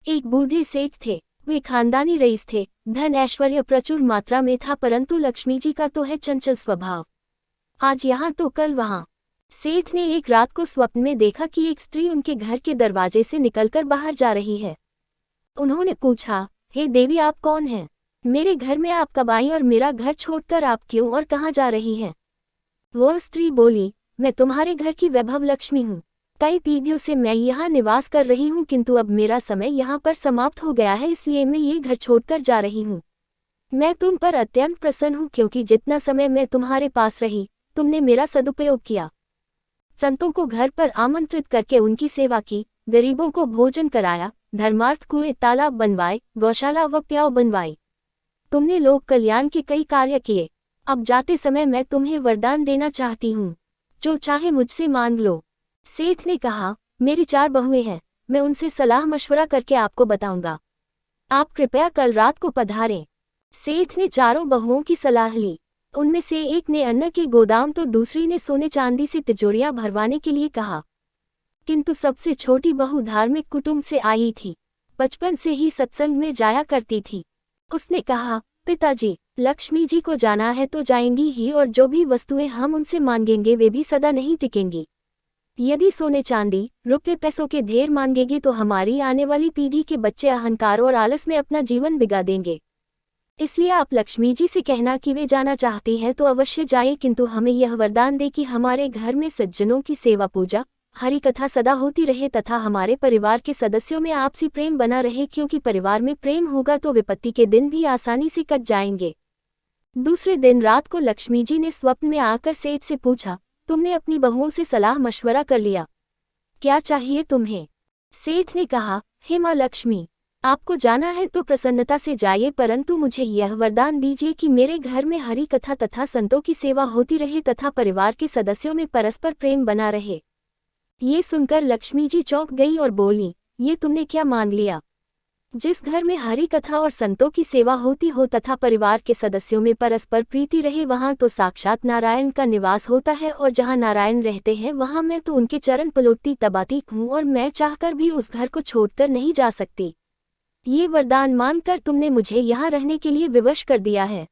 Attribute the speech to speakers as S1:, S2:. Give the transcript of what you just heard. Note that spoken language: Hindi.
S1: एक बूढ़े सेठ थे। वे खानदानी रईस थे। धन ऐश्वर्य प्रचुर मात्रा में था, परंतु लक्ष्मी जी का तो है चंचल स्वभाव। आज यहाँ तो कल वहाँ। सेठ ने एक रात को स्वप्न में देखा कि एक स्त्री उनके घर के दरवाजे से निकलकर बाहर जा रही है। उन्होंने पूछा, हे देवी, आप कौन हैं? मेरे घर में आप कब आई और मेरा घर छोड़कर आप क्यों और कहाँ जा रही हैं? वह स्त्री बोली, मैं तुम्हारे घर की वैभव लक्ष्मी हूँ। कई पीढ़ियों से मैं यहाँ निवास कर रही हूँ, किंतु अब मेरा समय यहाँ पर समाप्त हो गया है, इसलिए मैं ये घर छोड़कर जा रही हूँ। मैं तुम पर अत्यंत प्रसन्न हूँ, क्योंकि जितना समय मैं तुम्हारे पास रही तुमने मेरा सदुपयोग किया। संतों को घर पर आमंत्रित करके उनकी सेवा की, गरीबों को भोजन कराया, धर्मार्थ कुएं तालाब बनवाए, गौशाला व प्याऊ बनवाई। तुमने लोक कल्याण के कई कार्य किए। अब जाते समय मैं तुम्हें वरदान देना चाहती हूँ, जो चाहे मुझसे मांग लो। सेठ ने कहा, मेरी 4 बहुएं हैं, मैं उनसे सलाह मशवरा करके आपको बताऊंगा। आप कृपया कल रात को पधारें। सेठ ने चारों बहुओं की सलाह ली। उनमें से एक ने अन्न के गोदाम तो दूसरी ने सोने चांदी से तिजोरियां भरवाने के लिए कहा। किंतु सबसे छोटी बहू धार्मिक कुटुंब से आई थी, बचपन से ही सत्संग में जाया करती थी। उसने कहा, पिताजी, लक्ष्मी जी को जाना है तो जाएंगी ही, और जो भी वस्तुएं हम उनसे मांगेंगे वे भी सदा नहीं टिकेंगी। यदि सोने चांदी रुपये पैसों के ढेर मांगेगी तो हमारी आने वाली पीढ़ी के बच्चे अहंकार और आलस में अपना जीवन बिगा देंगे। इसलिए आप लक्ष्मी जी से कहना कि वे जाना चाहती हैं तो अवश्य जाए, किंतु हमें यह वरदान दे कि हमारे घर में सज्जनों की सेवा पूजा हरि कथा सदा होती रहे तथा हमारे परिवार के सदस्यों में आपसी प्रेम बना रहे, क्योंकि परिवार में प्रेम होगा तो विपत्ति के दिन भी आसानी से कट जाएंगे। दूसरे दिन रात को लक्ष्मी जी ने स्वप्न में आकर सेठ से पूछा, तुमने अपनी बहुओं से सलाह मशवरा कर लिया? क्या चाहिए तुम्हें? सेठ ने कहा, हे माँ लक्ष्मी, आपको जाना है तो प्रसन्नता से जाइए, परंतु मुझे यह वरदान दीजिए कि मेरे घर में हरि कथा तथा संतों की सेवा होती रहे तथा परिवार के सदस्यों में परस्पर प्रेम बना रहे। ये सुनकर लक्ष्मी जी चौंक गई और बोली, ये तुमने क्या मान लिया? जिस घर में हरि कथा और संतों की सेवा होती हो तथा परिवार के सदस्यों में परस्पर प्रीति रहे, वहाँ तो साक्षात नारायण का निवास होता है, और जहाँ नारायण रहते हैं वहाँ मैं तो उनके चरण पलोटती तबाती हूँ, और मैं चाहकर भी उस घर को छोड़कर नहीं जा सकती। ये वरदान मानकर तुमने मुझे यहाँ रहने के लिए विवश कर दिया है।